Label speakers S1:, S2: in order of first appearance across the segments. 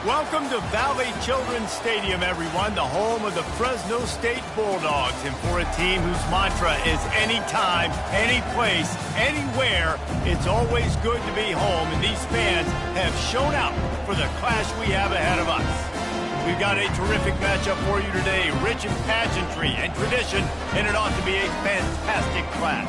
S1: Welcome to Valley Children's Stadium, everyone, the home of the Fresno State Bulldogs. And for a team whose mantra is anytime, any place, anywhere, it's always good to be home. And these fans have shown out for the clash we have ahead of us. We've got a terrific matchup for you today, rich in pageantry and tradition, and it ought to be a fantastic clash.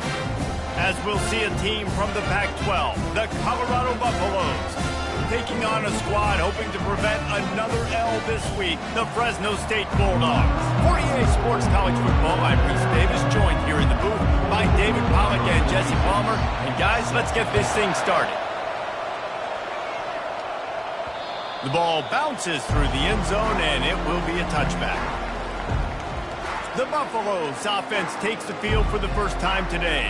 S1: As we'll see a team from the Pac-12, the Colorado Buffaloes, taking on a squad hoping to prevent another L this week, the Fresno State Bulldogs. For EA Sports College Football, I'm Reese Davis, joined here in the booth by David Pollack and Jesse Palmer. And guys, let's get this thing started. The ball bounces through the end zone, and it will be a touchback. The Buffaloes offense takes the field for the first time today.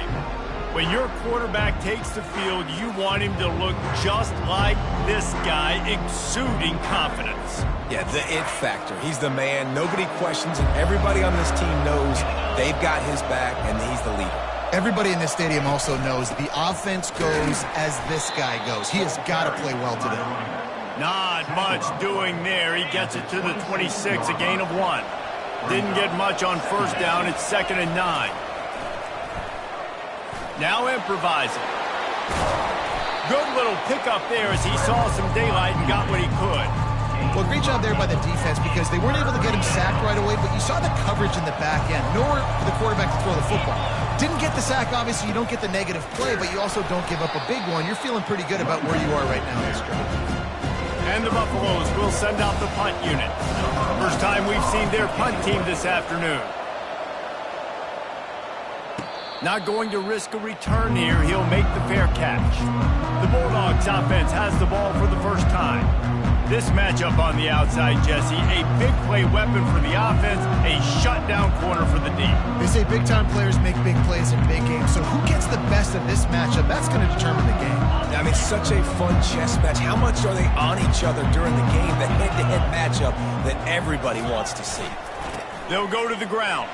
S1: When your quarterback takes the field, you want him to look just like this guy, exuding confidence.
S2: Yeah, the it factor. He's the man. Nobody questions it. Everybody on this team knows they've got his back, and he's the leader.
S3: Everybody in this stadium also knows the offense goes as this guy goes. He has got to play well today.
S1: Not much doing there. He gets it to the 26, a gain of 1. Didn't get much on first down. It's 2nd and 9. Now improvising. Good little pickup there as he saw some daylight and got what he could.
S3: Well, great job there by the defense because they weren't able to get him sacked right away, but you saw the coverage in the back end. Nowhere for the quarterback to throw the football. Didn't get the sack, obviously. You don't get the negative play, but you also don't give up a big one. You're feeling pretty good about where you are right now in this drive.
S1: And the Buffaloes will send out the punt unit. First time we've seen their punt team this afternoon. Not going to risk a return here. He'll make the fair catch. The Bulldogs offense has the ball for the first time. This matchup on the outside, Jesse, a big play weapon for the offense, a shutdown corner for the D.
S3: They say big-time players make big plays in big games, so who gets the best of this matchup? That's going to determine the game.
S2: I mean, such a fun chess match. How much are they on each other during the game, the head-to-head matchup that everybody wants to see?
S1: They'll go to the ground.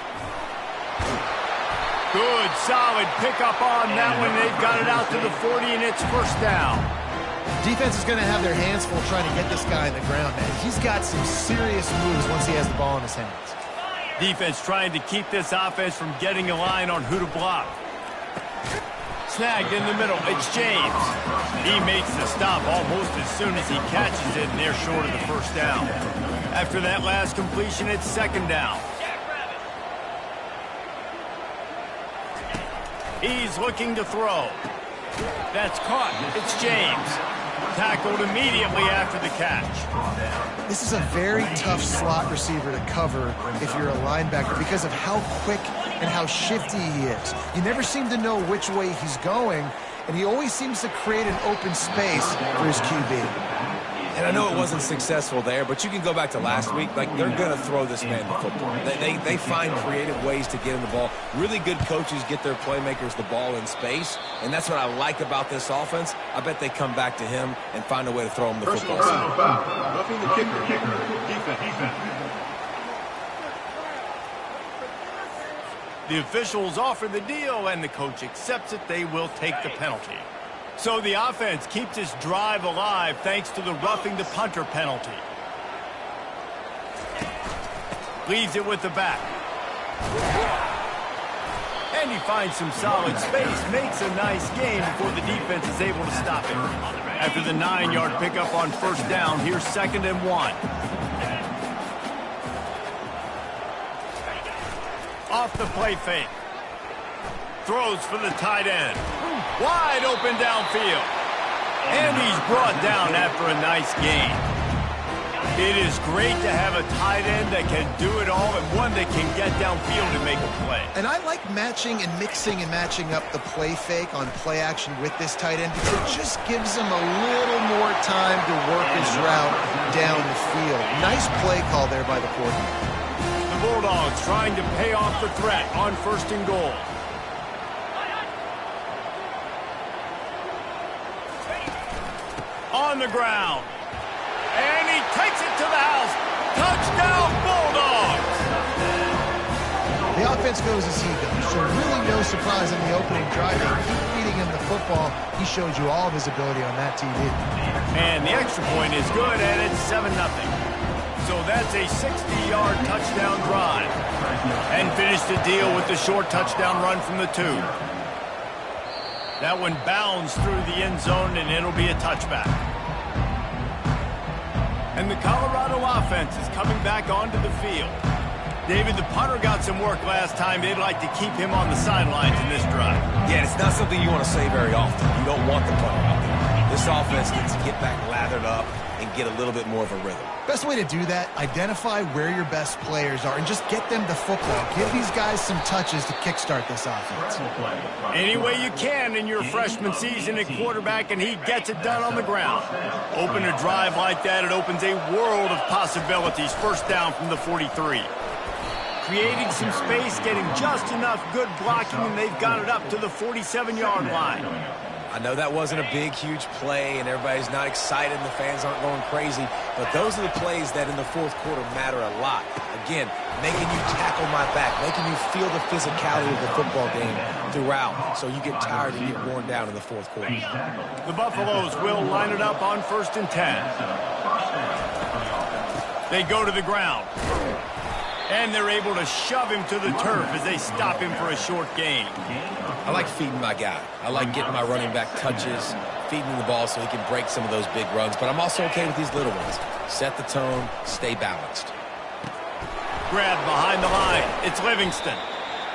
S1: Good, solid pickup on that one. They've got it out to the 40, and it's first down.
S3: Defense is going to have their hands full trying to get this guy in the ground, man. He's got some serious moves once he has the ball in his hands.
S1: Defense trying to keep this offense from getting a line on who to block. Snagged in the middle. It's James. He makes the stop almost as soon as he catches it, and they're short of the first down. After that last completion, it's 2nd down. He's looking to throw. That's caught. It's James. Tackled immediately after the catch.
S3: This is a very tough slot receiver to cover if you're a linebacker because of how quick and how shifty he is. You never seem to know which way he's going, and he always seems to create an open space for his QB.
S2: And I know it wasn't successful there, but you can go back to last week. Like, they're going to throw this man the football. They find creative ways to get him the ball. Really good coaches get their playmakers the ball in space, and that's what I like about this offense. I bet they come back to him and find a way to throw him the football.
S4: Roughing the kicker. Defense.
S1: The officials offer the deal, and the coach accepts it. They will take the penalty. So the offense keeps its drive alive thanks to the roughing the punter penalty. Leaves it with the back. And he finds some solid space, makes a nice gain before the defense is able to stop it. After the 9-yard pickup on first down, here's 2nd and 1. Off the play fake. Throws for the tight end. Wide open downfield. And he's brought down after a nice gain. It is great to have a tight end that can do it all and one that can get downfield and make a play.
S3: And I like matching and mixing and matching up the play fake on play action with this tight end because it just gives him a little more time to work his route down the field. Nice play call there by the coordinator.
S1: The Bulldogs trying to pay off the threat on 1st and goal. On the ground. And he takes it to the house. Touchdown, Bulldogs!
S3: They The offense goes as he goes. So really no surprise in the opening drive. They keep feeding him the football. He showed you all of his ability on that TV.
S1: And the extra point is good, and it's 7-0. So that's a 60-yard touchdown drive. And finish the deal with the short touchdown run from the 2. That one bounds through the end zone, and it'll be a touchback. And the Colorado offense is coming back onto the field. David, the punter got some work last time. They'd like to keep him on the sidelines in this drive.
S2: Yeah, it's not something you want to say very often. You don't want the punter out there. This offense needs to get back lathered up and get a little bit more of a rhythm.
S3: Best way to do that, identify where your best players are and just get them the football. Give these guys some touches to kickstart this offense.
S1: Any way you can in your freshman season at quarterback, and he gets it done on the ground. Open a drive like that, it opens a world of possibilities. First down from the 43. Creating some space, getting just enough good blocking, and they've got it up to the 47-yard line.
S2: I know that wasn't a big, huge play, and everybody's not excited, and the fans aren't going crazy, but those are the plays that in the fourth quarter matter a lot. Again, making you tackle my back, making you feel the physicality of the football game throughout, so you get tired and get worn down in the fourth quarter.
S1: The Buffaloes will line it up on 1st and 10. They go to the ground. And they're able to shove him to the turf as they stop him for a short gain.
S2: I like feeding my guy. I like getting my running back touches, feeding him the ball so he can break some of those big runs. But I'm also okay with these little ones. Set the tone, stay balanced.
S1: Grab behind the line. It's Livingston.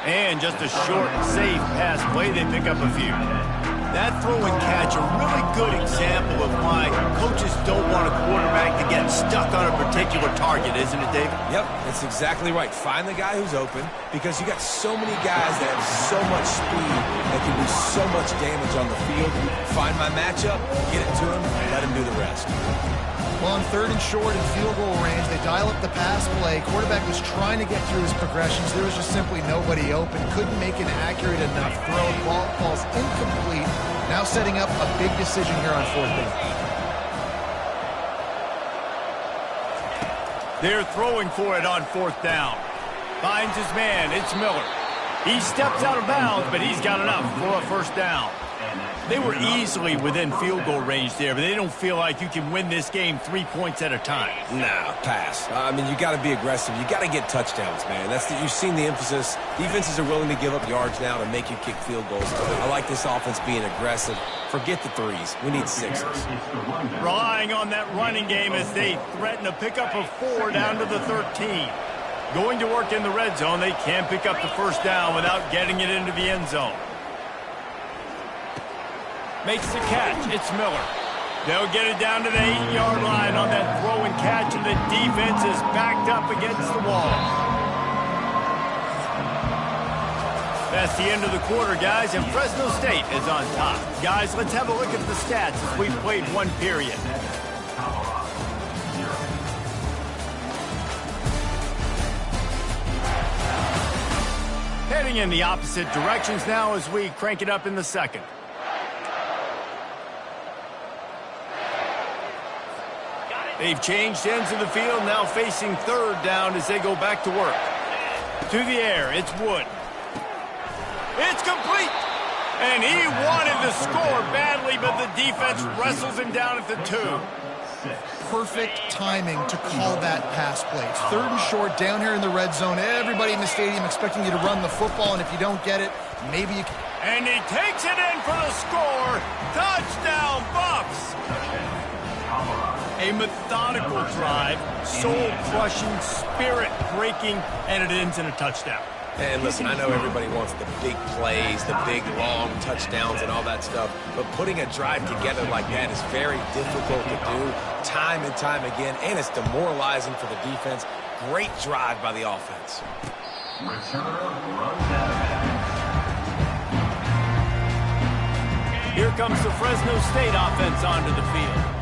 S1: And just a short, safe pass play. They pick up a few. That throw and catch, a really good example of why coaches don't want a quarterback to get stuck on a particular target, isn't it, David?
S2: Yep, that's exactly right. Find the guy who's open, because you got so many guys that have so much speed that can do so much damage on the field. Find my matchup, get it to him, let him do the rest.
S3: Well, on 3rd and short and field goal range, they dial up the pass play. Quarterback was trying to get through his progressions. There was just simply nobody open. Couldn't make an accurate enough throw. Ball falls incomplete. Now setting up a big decision here on 4th down.
S1: They're throwing for it on 4th down. Finds his man. It's Miller. He steps out of bounds, but he's got enough for a 1st down. They were easily within field goal range there, but they don't feel like you can win this game 3 points at a time.
S2: Nah, pass. I mean, you got to be aggressive. You got to get touchdowns, man. You've seen the emphasis. Defenses are willing to give up yards now to make you kick field goals. I like this offense being aggressive. Forget the 3s. We need 6s.
S1: Relying on that running game as they threaten to pick up a 4 down to the 13. Going to work in the red zone. They can't pick up the 1st down without getting it into the end zone. Makes the catch. It's Miller. They'll get it down to the 8-yard line on that throw and catch, and the defense is backed up against the wall. That's the end of the quarter, guys, and Fresno State is on top. Guys, let's have a look at the stats as we've played one period. Heading in the opposite directions now as we crank it up in the second. They've changed ends of the field, now facing 3rd down as they go back to work. To the air, it's Wood. It's complete! And he wanted to score badly, but the defense wrestles him down at the 2.
S3: Perfect timing to call that pass play. It's 3rd and short down here in the red zone. Everybody in the stadium expecting you to run the football, and if you don't get it, maybe you can.
S1: And he takes it in for the score. Touchdown, Buffs! A methodical drive, soul-crushing, spirit-breaking, and it ends in a touchdown.
S2: And listen, I know everybody wants the big plays, the big, long touchdowns and all that stuff, but putting a drive together like that is very difficult to do time and time again, and it's demoralizing for the defense. Great drive by the offense.
S1: Here comes the Fresno State offense onto the field.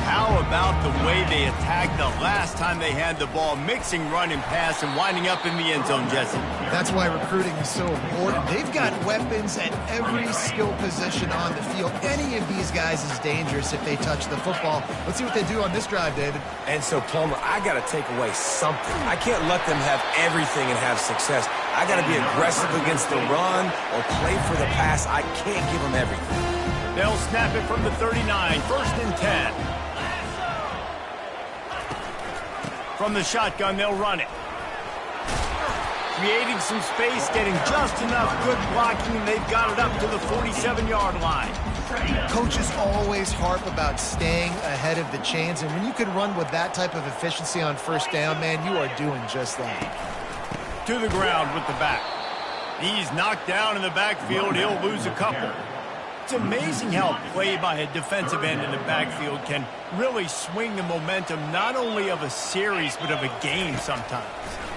S1: How about the way they attacked the last time they had the ball, mixing run and pass and winding up in the end zone, Jesse?
S3: That's why recruiting is so important. They've got weapons at every skill position on the field. Any of these guys is dangerous if they touch the football. Let's see what they do on this drive, David.
S2: And so, Palmer, I got to take away something. I can't let them have everything and have success. I got to be aggressive against the run or play for the pass. I can't give them everything.
S1: They'll snap it from the 39, 1st and 10. From the shotgun, they'll run it. Creating some space, getting just enough good blocking, and they've got it up to the 47-yard line.
S3: Coaches always harp about staying ahead of the chains, and when you can run with that type of efficiency on 1st down, man, you are doing just that.
S1: To the ground with the back. He's knocked down in the backfield. He'll lose a couple. It's amazing how play by a defensive end in the backfield can really swing the momentum not only of a series but of a game sometimes.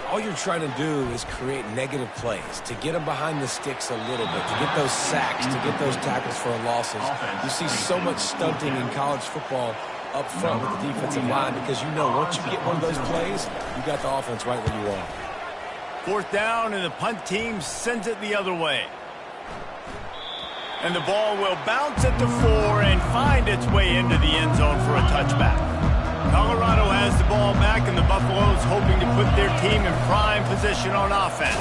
S2: All you're trying to do is create negative plays, to get them behind the sticks a little bit, to get those sacks, to get those tackles for losses. You see so much stunting in college football up front with the defensive line because you know once you get one of those plays, you got the offense right where you want.
S1: 4th down, and the punt team sends it the other way. And the ball will bounce at the 4 and find its way into the end zone for a touchback. Colorado has the ball back, and the Buffaloes hoping to put their team in prime position on offense.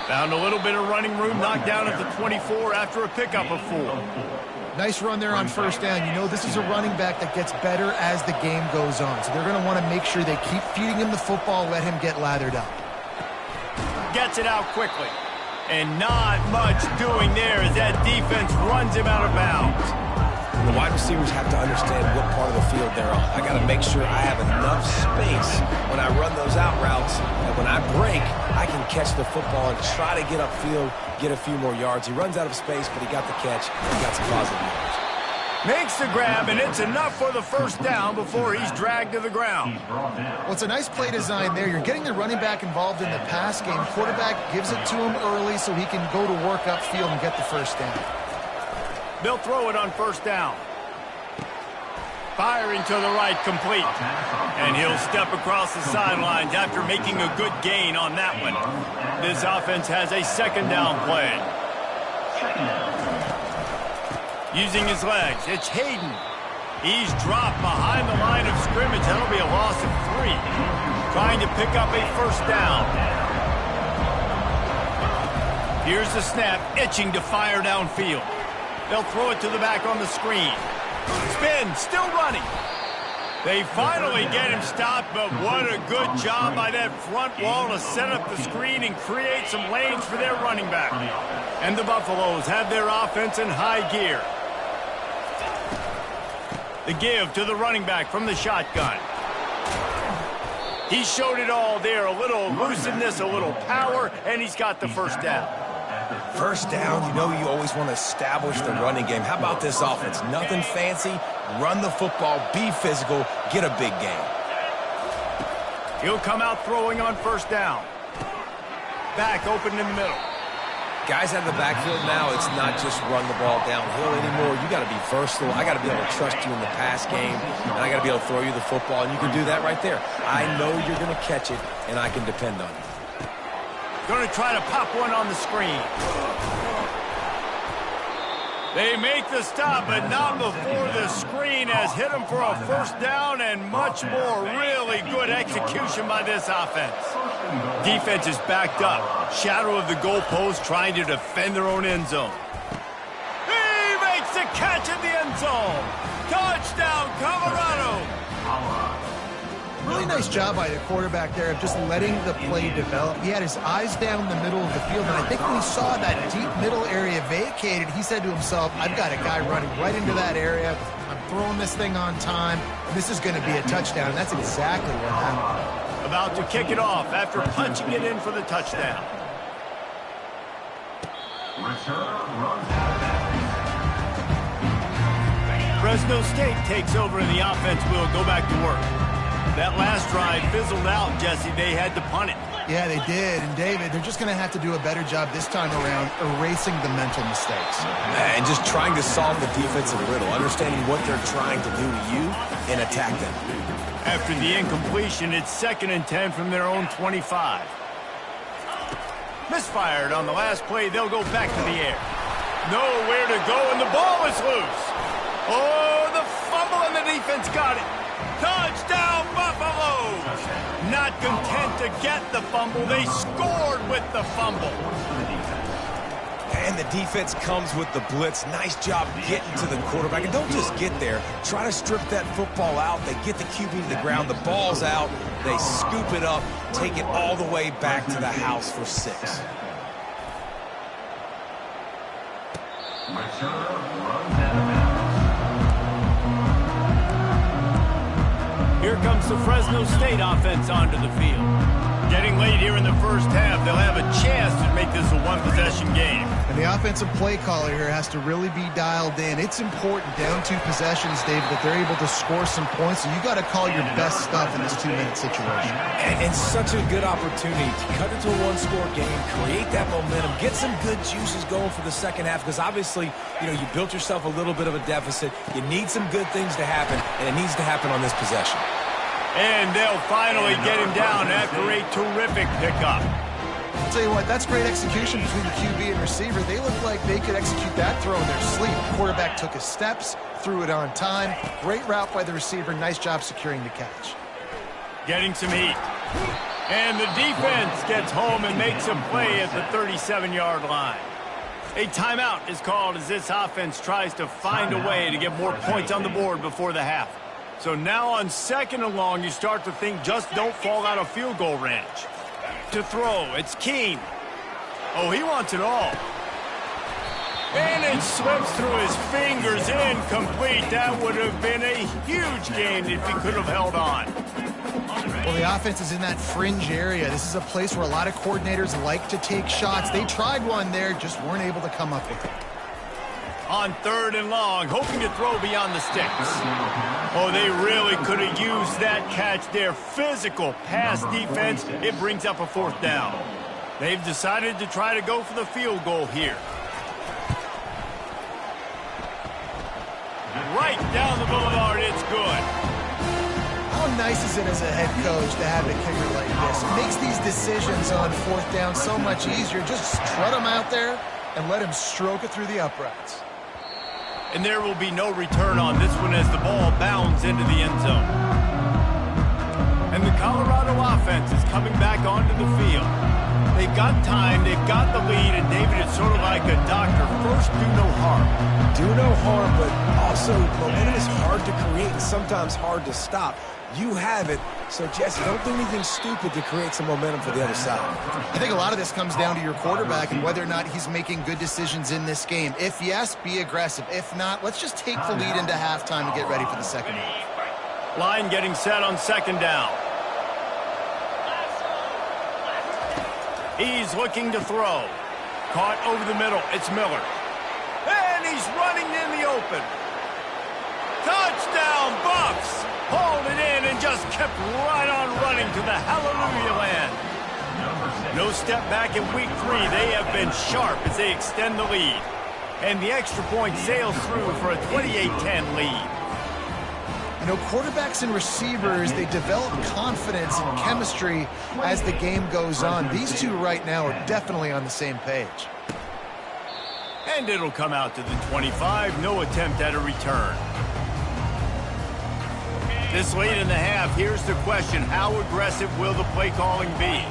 S1: Found a little bit of running room, knocked down at the 24 after a pickup of 4.
S3: Nice run there on 1st down. You know this is a running back that gets better as the game goes on, so they're going to want to make sure they keep feeding him the football, let him get lathered up.
S1: Gets it out quickly. And not much doing there as that defense runs him out of bounds.
S2: The wide receivers have to understand what part of the field they're on. I got to make sure I have enough space when I run those out routes, and when I break, I can catch the football and try to get upfield, get a few more yards. He runs out of space, but he got the catch. He got some positive yards.
S1: Makes the grab, and it's enough for the 1st down before he's dragged to the ground.
S3: Well, it's a nice play design there. You're getting the running back involved in the pass game. Quarterback gives it to him early so he can go to work upfield and get the 1st down.
S1: They'll throw it on 1st down. Firing to the right, complete. And he'll step across the sidelines after making a good gain on that one. This offense has a 2nd down play. Using his legs, it's Hayden. He's dropped behind the line of scrimmage. That'll be a loss of 3. Trying to pick up a 1st down. Here's the snap, itching to fire downfield. They'll throw it to the back on the screen. Spin, still running. They finally get him stopped, but what a good job by that front wall to set up the screen and create some lanes for their running back. And the Buffaloes have their offense in high gear. The give to the running back from the shotgun. He showed it all there, a little elusiveness, a little power, and he's got the 1st down.
S2: 1st down, you know you always want to establish the running game. How about this offense? Nothing fancy. Run the football, be physical, get a big gain.
S1: He'll come out throwing on 1st down. Back open in the middle.
S2: Guys out of the backfield now, it's not just run the ball downhill anymore. You got to be versatile. I got to be able to trust you in the pass game, and I got to be able to throw you the football, and you can do that right there. I know you're going to catch it, and I can depend on you.
S1: Going to try to pop one on the screen. They make the stop, but not before the screen has hit them for a 1st down and much more. Really good execution by this offense. Defense is backed up. Shadow of the goalpost trying to defend their own end zone. He makes the catch in the end zone. Touchdown, Colorado.
S3: Really nice job by the quarterback there of just letting the play develop. He had his eyes down the middle of the field, and I think when he saw that deep middle area vacated, he said to himself, I've got a guy running right into that area. I'm throwing this thing on time. This is going to be a touchdown, and that's exactly what happened.
S1: About to kick it off after punching it in for the touchdown. Fresno State takes over, and the offense will go back to work. That last drive fizzled out, Jesse. They had to punt it.
S3: Yeah, they did. And, David, they're just going to have to do a better job this time around erasing the mental mistakes.
S2: And just trying to solve the defensive riddle, understanding what they're trying to do to you and attack them.
S1: After the incompletion, it's 2nd and 10 from their own 25. Misfired on the last play. They'll go back to the air. Nowhere to go, and the ball is loose. Oh, the fumble, and the defense got it. Touchdown, Buffalo! Not content to get the fumble, they scored with the fumble.
S2: And the defense comes with the blitz. Nice job getting to the quarterback. And don't just get there. Try to strip that football out. They get the QB to the ground. The ball's out. They scoop it up, take it all the way back to the house for 6.
S1: Here comes the Fresno State offense onto the field. Getting late here in the first half, they'll have a chance to make this a one-possession game.
S3: And the offensive play caller here has to really be dialed in. It's important down 2 possessions, David, that they're able to score some points. So you got to call your best stuff in this 2-minute situation.
S2: And such a good opportunity to cut into a one-score game, create that momentum, get some good juices going for the second half. Because obviously, you built yourself a little bit of a deficit. You need some good things to happen, and it needs to happen on this possession.
S1: And they'll finally get him down after a terrific pickup.
S3: I'll tell you what, that's great execution between the QB and receiver. They look like they could execute that throw in their sleep. The quarterback took his steps, threw it on time. Great route by the receiver. Nice job securing the catch.
S1: Getting some heat. And the defense gets home and makes a play at the 37-yard line. A timeout is called as this offense tries to find a way to get more points on the board before the half. So now on 2nd and long, you start to think just don't fall out of field goal range. To throw, it's Keene. Oh, he wants it all. And it slips through his fingers, incomplete. That would have been a huge gain if he could have held on.
S3: Well, the offense is in that fringe area. This is a place where a lot of coordinators like to take shots. They tried one there, just weren't able to come up with it.
S1: On 3rd and long, hoping to throw beyond the sticks. Oh, they really could have used that catch there. Physical pass defense. It brings up a 4th down. They've decided to try to go for the field goal here. Right down the boulevard, it's good.
S3: How nice is it as a head coach to have a kicker like this? It makes these decisions on 4th down so much easier. Just strut him out there and let him stroke it through the uprights.
S1: And there will be no return on this one as the ball bounds into the end zone. And the Colorado offense is coming back onto the field. They've got time, they've got the lead, and David, it's sort of like a doctor. First, do no harm.
S2: Do no harm, but also momentum is hard to create and sometimes hard to stop. You have it, so Jesse, don't do anything stupid to create some momentum for the other side.
S3: I think a lot of this comes down to your quarterback and whether or not he's making good decisions in this game. If yes, be aggressive. If not, let's just take the lead into halftime and get ready for the second half.
S1: Line getting set on 2nd down. He's looking to throw. Caught over the middle. It's Miller. And he's running in the open. Touchdown, Buffs! Hauled it in and just kept right on running to the hallelujah land. No step back in week 3. They have been sharp as they extend the lead. And the extra point sails through for a 28-10 lead.
S3: Quarterbacks and receivers, they develop confidence and chemistry as the game goes on. These two right now are definitely on the same page.
S1: And it'll come out to the 25. No attempt at a return. This late in the half, here's the question. How aggressive will the play calling be?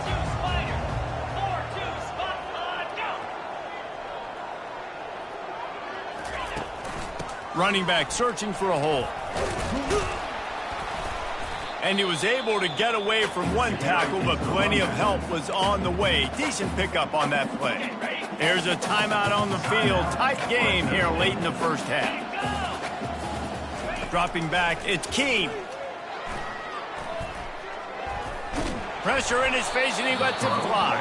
S1: Running back searching for a hole. And he was able to get away from one tackle, but plenty of help was on the way. Decent pickup on that play. There's a timeout on the field. Tight game here late in the first half. Dropping back, it's Keene. Pressure in his face, and he lets it fly.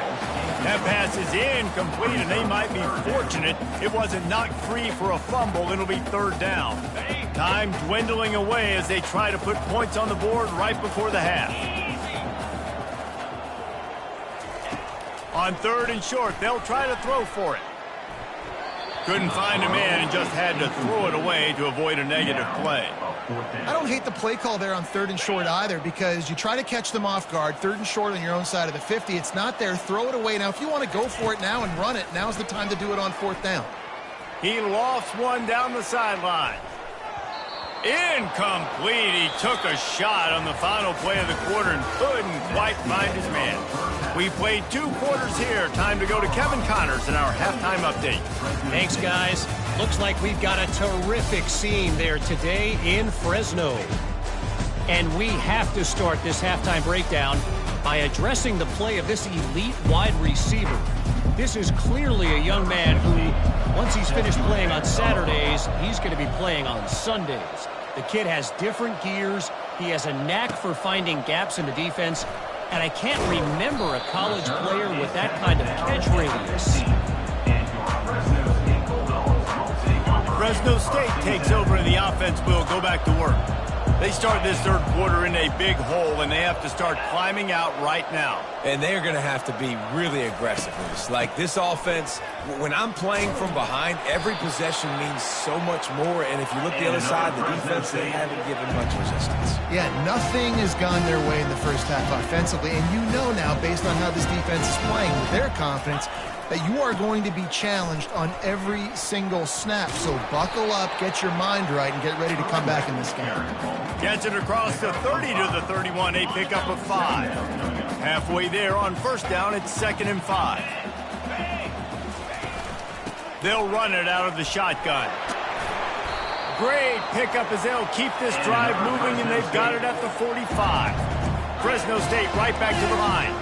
S1: That pass is incomplete, and they might be fortunate it wasn't knocked free for a fumble. It'll be 3rd down. Time dwindling away as they try to put points on the board right before the half. On 3rd and short, they'll try to throw for it. Couldn't find a man and just had to throw it away to avoid a negative play.
S3: I don't hate the play call there on 3rd and short either, because you try to catch them off guard. 3rd and short on your own side of the 50. It's not there. Throw it away. Now, if you want to go for it now and run it, now's the time to do it on 4th down.
S1: He lofts one down the sideline. Incomplete. He took a shot on the final play of the quarter and couldn't quite find his man. We played 2 quarters here. Time to go to Kevin Connors in our halftime update.
S5: Thanks, guys. Looks like we've got a terrific scene there today in Fresno. And we have to start this halftime breakdown by addressing the play of this elite wide receiver. This is clearly a young man who, once he's finished playing on Saturdays, he's going to be playing on Sundays. The kid has different gears. He has a knack for finding gaps in the defense. And I can't remember a college player with that kind of catch radius.
S1: Fresno State takes over and the offense will go back to work. They start this 3rd quarter in a big hole, and they have to start climbing out right now.
S2: And they're going to have to be really aggressive with this. Like this offense, when I'm playing from behind, every possession means so much more. And if you look the other side, the defense, they haven't given much resistance.
S3: Yeah, nothing has gone their way in the first half offensively. And you know now, based on how this defense is playing with their confidence, that you are going to be challenged on every single snap. So buckle up, get your mind right, and get ready to come back in this game.
S1: Gets it across the 30 to the 31, a pickup of 5. Halfway there on 1st down, it's 2nd and 5. They'll run it out of the shotgun. Great pickup as they'll keep this drive moving, and they've got it at the 45. Fresno State right back to the line.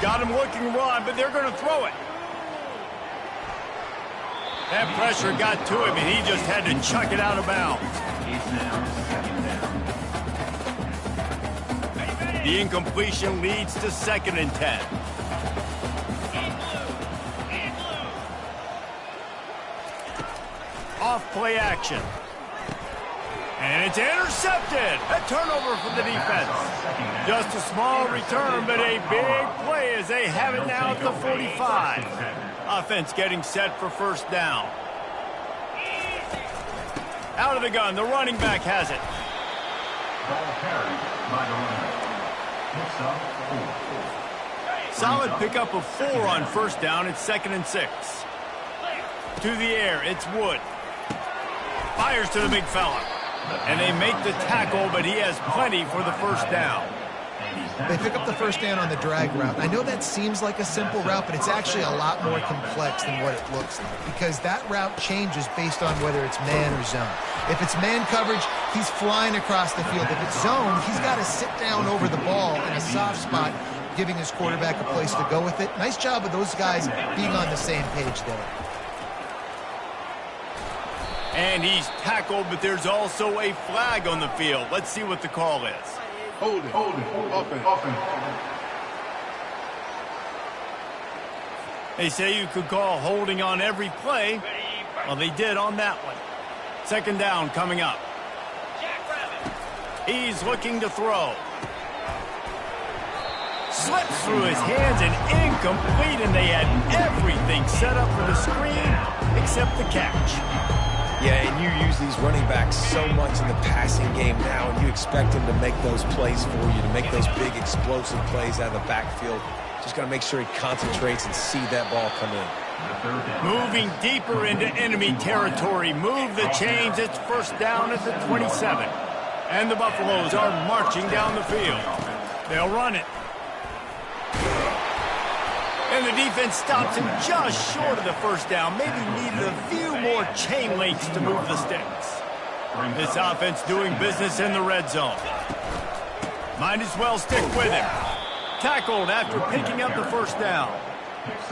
S1: Got him looking to run, but they're going to throw it. That pressure got to him, and he just had to chuck it out of bounds. The incompletion leads to 2nd and 10. Off play action. And it's intercepted. A turnover from the defense. Just a small return, but a big play as they have it now at the 45. Offense getting set for 1st down. Out of the gun, the running back has it. Solid pickup of 4 on 1st down. It's 2nd and 6. To the air, it's Wood. Fires to the big fella. And they make the tackle, but he has plenty for the 1st down.
S3: They pick up the 1st down on the drag route. I know that seems like a simple route, but it's actually a lot more complex than what it looks like, because that route changes based on whether it's man or zone. If it's man coverage, he's flying across the field. If it's zone, he's got to sit down over the ball in a soft spot, giving his quarterback a place to go with it. Nice job of those guys being on the same page there.
S1: And he's tackled, but there's also a flag on the field. Let's see what the call is.
S4: Hold it. Offense.
S1: They say you could call holding on every play. Well, they did on that one. 2nd down coming up. He's looking to throw. Slips through his hands and incomplete, and they had everything set up for the screen except the catch.
S2: Yeah, and you use these running backs so much in the passing game now, and you expect them to make those plays for you, to make those big explosive plays out of the backfield. Just got to make sure he concentrates and see that ball come in.
S1: Moving deeper into enemy territory. Move the chains. It's 1st down at the 27. And the Buffaloes are marching down the field. They'll run it. And the defense stops him just short of the 1st down. Maybe needed a few more chain links to move the sticks. This offense doing business in the red zone. Might as well stick with him. Tackled after picking up the 1st down.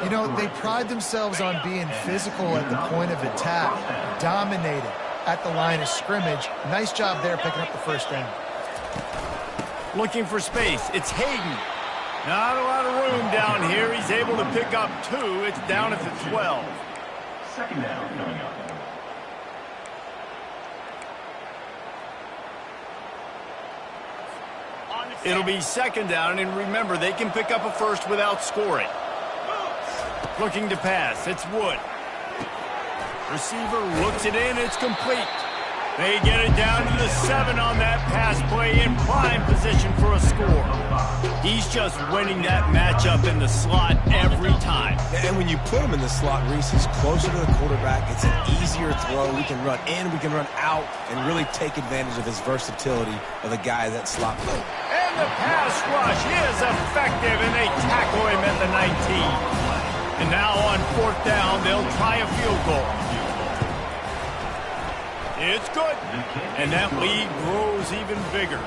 S3: You know, they pride themselves on being physical at the point of attack, dominated at the line of scrimmage. Nice job there picking up the 1st down.
S1: Looking for space. It's Hayden. Not a lot of room down here. He's able to pick up 2. It's down at the 12.
S4: 2nd down coming up.
S1: It'll be 2nd down, and remember, they can pick up a 1st without scoring. Looking to pass. It's Wood. Receiver looks it in. It's complete. They get it down to the 7 on that pass play in prime position for a score. He's just winning that matchup in the slot every time.
S2: And when you put him in the slot, Reese, he's closer to the quarterback. It's an easier throw. We can run in, we can run out, and really take advantage of his versatility of the guy that slot play.
S1: And the pass rush is effective, and they tackle him at the 19. And now on 4th down, they'll try a field goal. It's good. And that lead grows even bigger.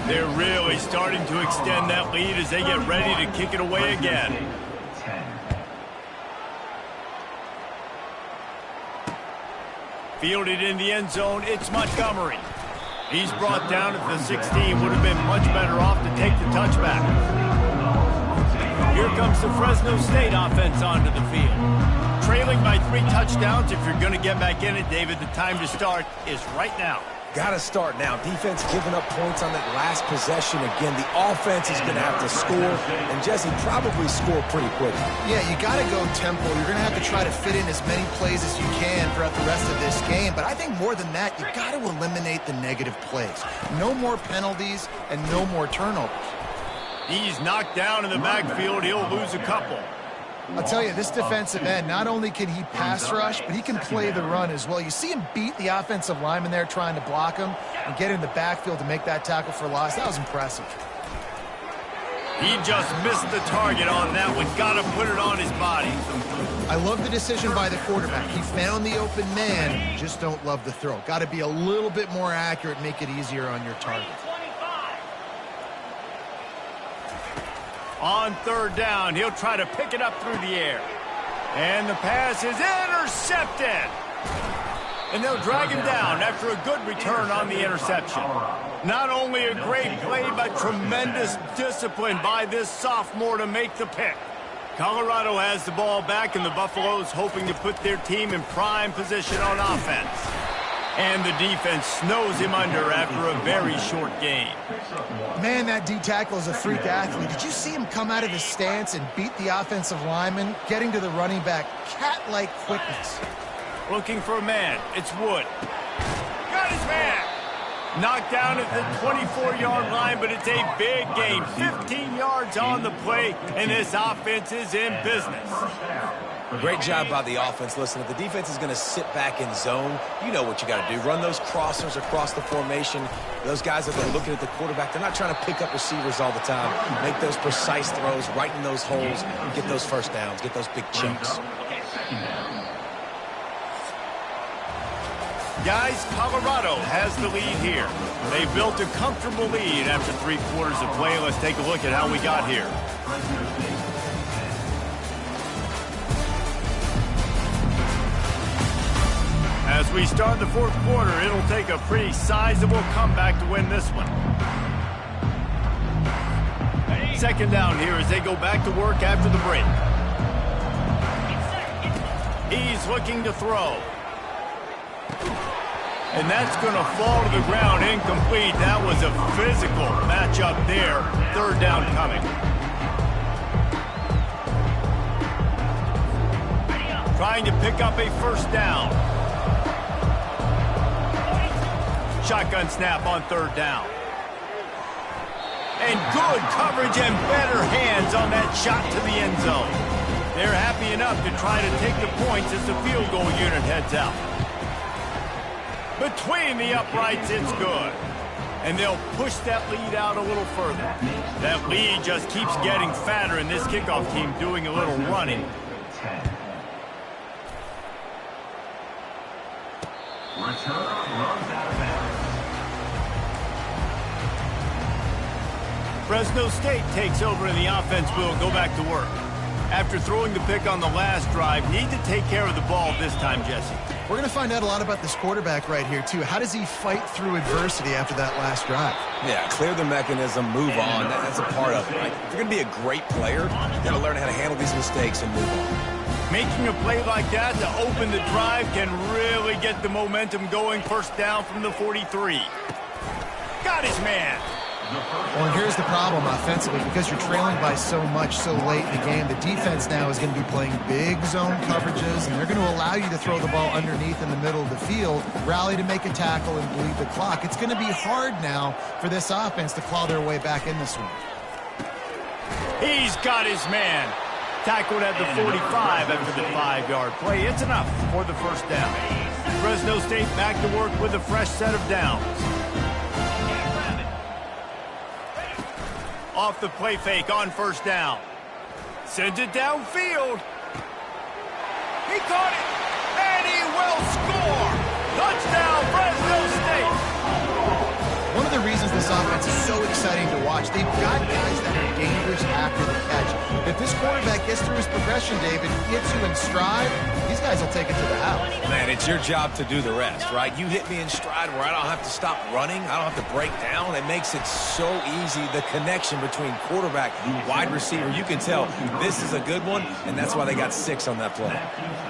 S1: They're really starting to extend that lead as they get ready to kick it away again. Fielded in the end zone, it's Montgomery. He's brought down at the 16. Would have been much better off to take the touchback. Here comes the Fresno State offense onto the field. Trailing by 3 touchdowns. If you're going to get back in it, David, the time to start is right now.
S2: Got to start now. Defense giving up points on that last possession. Again, the offense is going to have to score, and Jesse probably score pretty quick.
S3: Yeah, you got to go tempo. You're going to have to try to fit in as many plays as you can throughout the rest of this game. But I think more than that, you got to eliminate the negative plays. No more penalties and no more turnovers.
S1: He's knocked down in the backfield. He'll lose a couple.
S3: I'll tell you, this defensive end, not only can he pass rush, but he can play the run as well. You see him beat the offensive lineman there trying to block him and get in the backfield to make that tackle for loss. That was impressive.
S1: He just missed the target on that one. Got to put it on his body.
S3: I love the decision by the quarterback. He found the open man, just don't love the throw. Got to be a little bit more accurate, make it easier on your target.
S1: On 3rd down, he'll try to pick it up through the air. And the pass is intercepted. And they'll drag him down after a good return on the interception. Not only a great play, but tremendous discipline by this sophomore to make the pick. Colorado has the ball back, and the Buffaloes hoping to put their team in prime position on offense. And the defense snows him under after a very short game.
S3: Man, that D-tackle is a freak athlete. Did you see him come out of his stance and beat the offensive lineman, getting to the running back? Cat-like quickness.
S1: Looking for a man. It's Wood. Got his man. Knocked down at the 24-yard line, but it's a big gain. 15 yards on the play, and this offense is in business.
S2: Great job by the offense. Listen, if the defense is going to sit back in zone, you know what you got to do. Run those crossers across the formation. Those guys that are looking at the quarterback, they're not trying to pick up receivers all the time. Make those precise throws, right in those holes, and get those first downs, get those big chunks.
S1: Guys, Colorado has the lead here. They built a comfortable lead after 3 quarters of play. Let's take a look at how we got here. As we start the 4th quarter, it'll take a pretty sizable comeback to win this one. 2nd down here as they go back to work after the break. He's looking to throw. And that's going to fall to the ground incomplete. That was a physical matchup there. 3rd down coming. Trying to pick up a 1st down. Shotgun snap on 3rd down. And good coverage and better hands on that shot to the end zone. They're happy enough to try to take the points as the field goal unit heads out. Between the uprights, it's good. And they'll push that lead out a little further. That lead just keeps getting fatter, and this kickoff team doing a little running. Fresno State takes over and the offense will go back to work. After throwing the pick on the last drive, need to take care of the ball this time, Jesse.
S3: We're going to find out a lot about this quarterback right here, too. How does he fight through adversity after that last drive?
S2: Yeah, clear the mechanism, move on. That's a part of it, right? If you're going to be a great player, you got to learn how to handle these mistakes and move on.
S1: Making a play like that to open the drive can really get the momentum going. 1st down from the 43. Got his man.
S3: Well, and here's the problem offensively. Because you're trailing by so much so late in the game, the defense now is going to be playing big zone coverages, and they're going to allow you to throw the ball underneath in the middle of the field, rally to make a tackle, and bleed the clock. It's going to be hard now for this offense to claw their way back in this one.
S1: He's got his man. Tackled at the 45 after the 5-yard play. It's enough for the first down. Fresno State back to work with a fresh set of downs. Off the play fake on first down. Sends it downfield. He caught it, and he will score. Touchdown, Fresno State.
S3: One of the reasons this offense is so exciting to watch, they've got guys that are dangerous after the catch. If this quarterback gets through his progression, David, gets you in stride, these guys will take it to the house.
S2: Man, it's your job to do the rest, right? You hit me in stride where I don't have to stop running. I don't have to break down. It makes it so easy, the connection between quarterback and wide receiver. You can tell this is a good one, and that's why they got 6 on that play.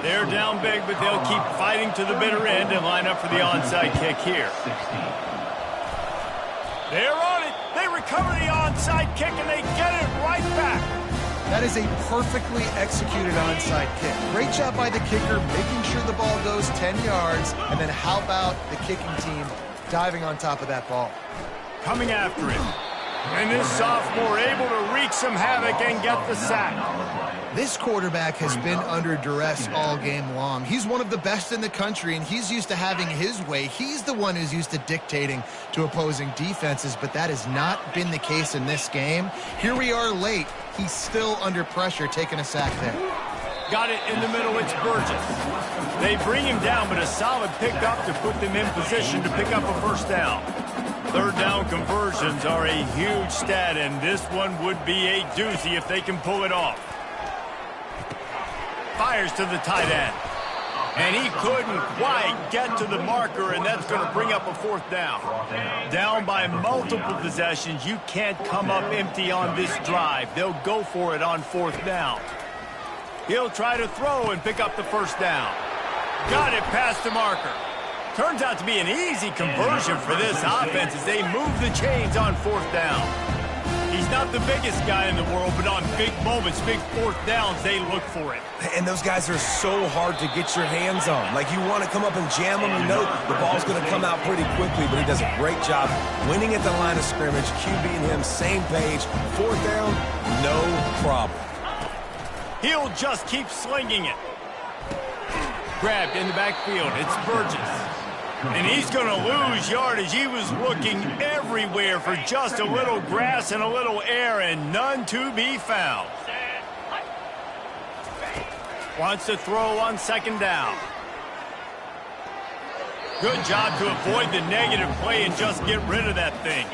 S1: They're down big, but they'll keep fighting to the bitter end and line up for the onside kick here. They're on it. They recover the onside kick, and they get it right back.
S3: That is a perfectly executed onside kick. Great job by the kicker, making sure the ball goes 10 yards, and then how about the kicking team diving on top of that ball?
S1: Coming after him. And this sophomore able to wreak some havoc and get the sack.
S3: This quarterback has been under duress all game long. He's one of the best in the country, and he's used to having his way. He's the one who's used to dictating to opposing defenses, but that has not been the case in this game. Here we are late. He's still under pressure, taking a sack there.
S1: Got it in the middle. It's Burgess. They bring him down, but a solid pickup to put them in position to pick up a first down. Third down conversions are a huge stat, and this one would be a doozy if they can pull it off. Fires to the tight end. And he couldn't quite get to the marker, and that's going to bring up a fourth down. Down by multiple possessions, you can't come up empty on this drive. They'll go for it on fourth down. He'll try to throw and pick up the first down. Got it past the marker. Turns out to be an easy conversion for this offense as they move the chains on fourth down. He's not the biggest guy in the world, but on big moments, big fourth downs, they look for it.
S2: And those guys are so hard to get your hands on. Like, you want to come up and jam them. You know the ball's going to come out pretty quickly, but he does a great job winning at the line of scrimmage, QB and him, same page. Fourth down, no problem.
S1: He'll just keep slinging it. Grabbed in the backfield. It's Burgess. And he's going to lose yardage. He was looking everywhere for just a little grass and a little air, and none to be found. Wants to throw on second down. Good job to avoid the negative play and just get rid of that thing.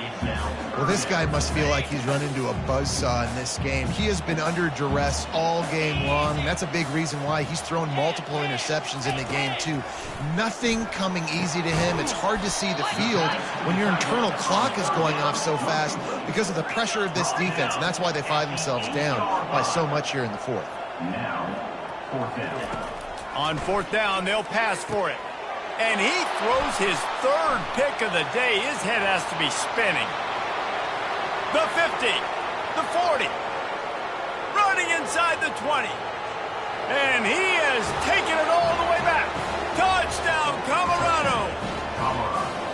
S3: Well, this guy must feel like he's run into a buzzsaw in this game. He has been under duress all game long, and that's a big reason why he's thrown multiple interceptions in the game, too. Nothing coming easy to him. It's hard to see the field when your internal clock is going off so fast because of the pressure of this defense, and that's why they find themselves down by so much here in the fourth.
S4: Now, fourth down.
S1: On fourth down, they'll pass for it. And he throws his third pick of the day. His head has to be spinning. The 50, the 40, running inside the 20. And he has taken it all the way back. Touchdown, Colorado.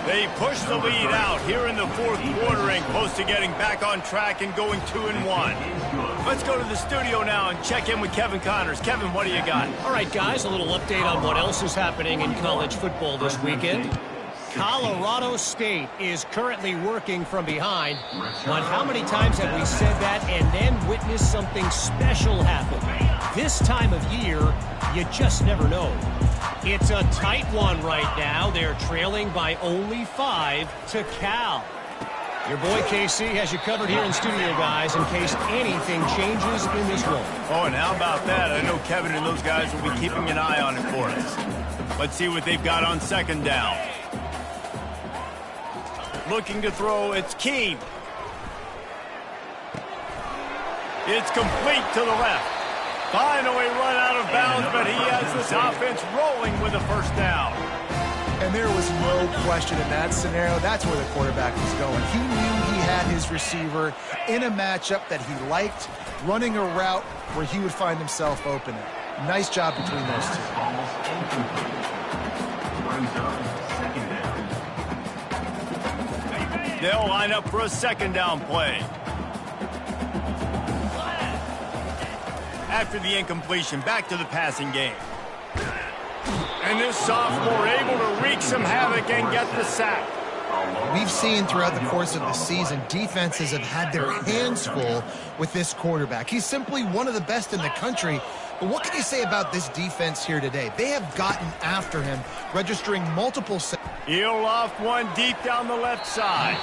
S1: They push the lead out here in the fourth quarter and close to getting back on track and going 2-1. Let's go to the studio now and check in with Kevin Connors. Kevin, what do you got?
S5: All right, guys, a little update on what else is happening in college football this weekend. Colorado State is currently working from behind. But how many times have we said that and then witnessed something special happen? This time of year, you just never know. It's a tight one right now. They're trailing by only 5 to Cal. Your boy KC has you covered here in studio, guys, in case anything changes in this one.
S1: Oh, and how about that? I know Kevin and those guys will be keeping an eye on it for us. Let's see what they've got on second down. Looking to throw, it's Keene. It's complete to the left. Finally run out of bounds, but he has this offense rolling with a first down.
S3: And there was no question in that scenario. That's where the quarterback was going. He knew he had his receiver in a matchup that he liked, running a route where he would find himself open. Nice job between those two.
S1: They'll line up for a second down play. After the incompletion, back to the passing game. And this sophomore able to wreak some havoc and get the sack.
S3: We've seen throughout the course of the season, defenses have had their hands full with this quarterback. He's simply one of the best in the country. But what can you say about this defense here today? They have gotten after him, registering multiple sacks.
S1: He'll loft one deep down the left side.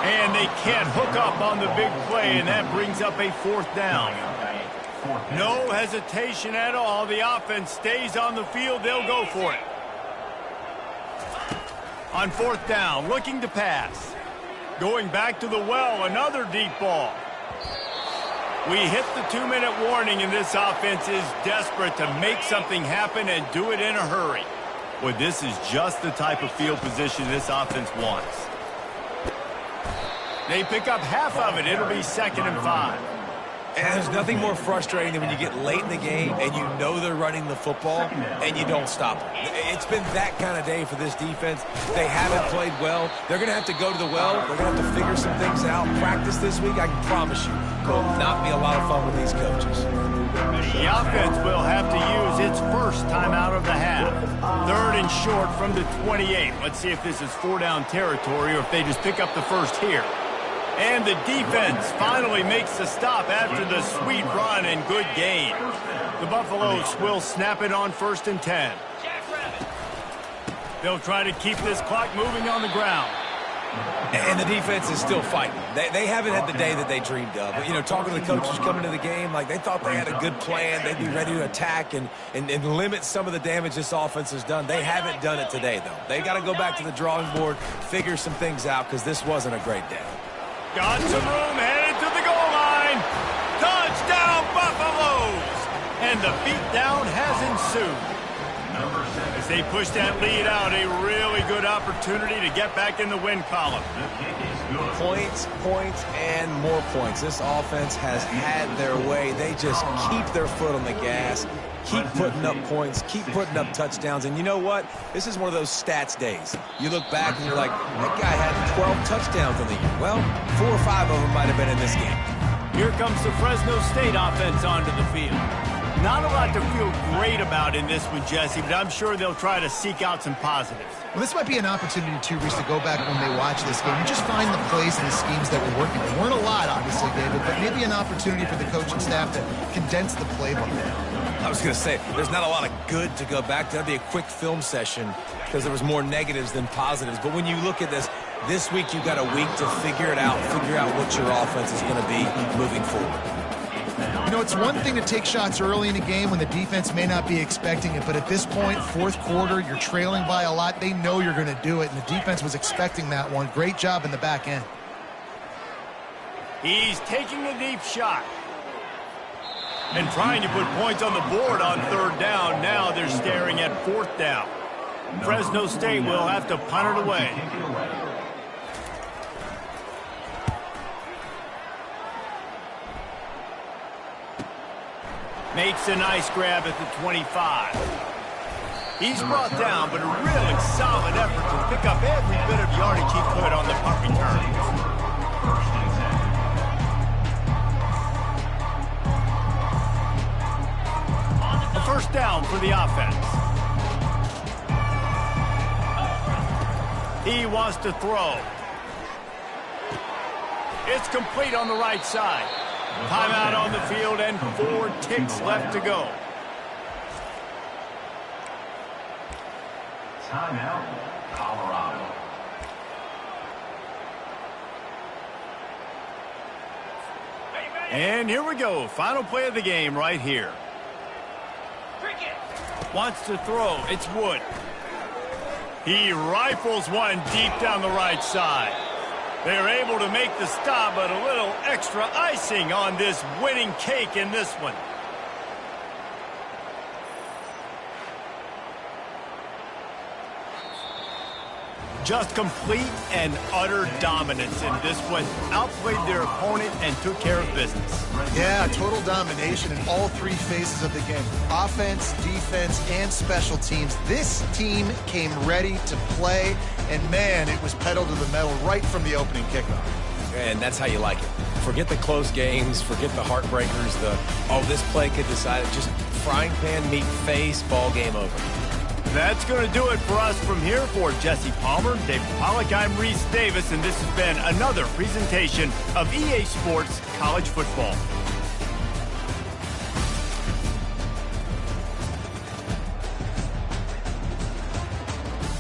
S1: And they can't hook up on the big play, and that brings up a fourth down. No hesitation at all. The offense stays on the field. They'll go for it. On fourth down, looking to pass. Going back to the well, another deep ball. We hit the 2-minute warning, and this offense is desperate to make something happen and do it in a hurry. Well, this is just the type of field position this offense wants. They pick up half of it. It'll be 2nd and 5.
S2: And there's nothing more frustrating than when you get late in the game and you know they're running the football and you don't stop them. It's been that kind of day for this defense. They haven't played well. They're going to have to go to the well. They're going to have to figure some things out. Practice this week, I can promise you, will not be a lot of fun with these coaches.
S1: The offense will have to use its first timeout of the half. 3rd and short from the 28. Let's see if this is 4-down territory or if they just pick up the first here. And the defense finally makes the stop after the sweet run and good gain. The Buffaloes will snap it on 1st and 10. They'll try to keep this clock moving on the ground.
S2: And the defense is still fighting. They haven't had the day that they dreamed of. But, you know, talking to the coaches coming to the game, like they thought they had a good plan. They'd be ready to attack and limit some of the damage this offense has done. They haven't done it today, though. They got to go back to the drawing board, figure some things out, because this wasn't a great day.
S1: Got some room, headed to the goal line. Touchdown, Buffaloes! And the beatdown has ensued. As they push that lead out, a really good opportunity to get back in the win column.
S2: Points, points, and more points. This offense has had their way. They just keep their foot on the gas, keep putting up points, keep putting up touchdowns. And you know what? This is one of those stats days. You look back and you're like, that guy had 12 touchdowns on the year. Well, 4 or 5 of them might have been in this game.
S1: Here comes the Fresno State offense onto the field. Not a lot to feel great about in this one, Jesse, but I'm sure they'll try to seek out some positives.
S3: Well, this might be an opportunity, too, Reese, to go back when they watch this game and just find the plays and the schemes that were working. There weren't a lot, obviously, David, but maybe an opportunity for the coaching staff to condense the playbook.
S2: I was going to say, there's not a lot of good to go back to. That'd be a quick film session because there was more negatives than positives. But when you look at this week you've got a week to figure it out, figure out what your offense is going to be moving forward.
S3: You know, it's one thing to take shots early in a game when the defense may not be expecting it, but at this point, 4th quarter, you're trailing by a lot. They know you're going to do it, and the defense was expecting that one. Great job in the back end.
S1: He's taking a deep shot. And trying to put points on the board on 3rd down. Now they're staring at 4th down. Fresno State will have to punt it away. Makes a nice grab at the 25. He's brought down, but a really solid effort to pick up every bit of yardage he could on the punt return. A 1st down for the offense. He wants to throw. It's complete on the right side. Timeout on the field and 4 ticks left to go.
S4: Timeout, Colorado.
S1: And here we go. Final play of the game right here. Wants to throw. It's Wood. He rifles one deep down the right side. They're able to make the stop, but a little extra icing on this winning cake in this one. Just complete and utter dominance in this one. Outplayed their opponent and took care of business.
S3: Yeah, total domination in all three phases of the game. Offense, defense, and special teams. This team came ready to play, and man, it was pedal to the metal right from the opening kickoff.
S2: And that's how you like it. Forget the close games, forget the heartbreakers, this play could decide it. Just frying pan, meet face, ball game over.
S1: That's going to do it for us from here. For Jesse Palmer, David Pollack, I'm Reese Davis, and this has been another presentation of EA Sports College Football.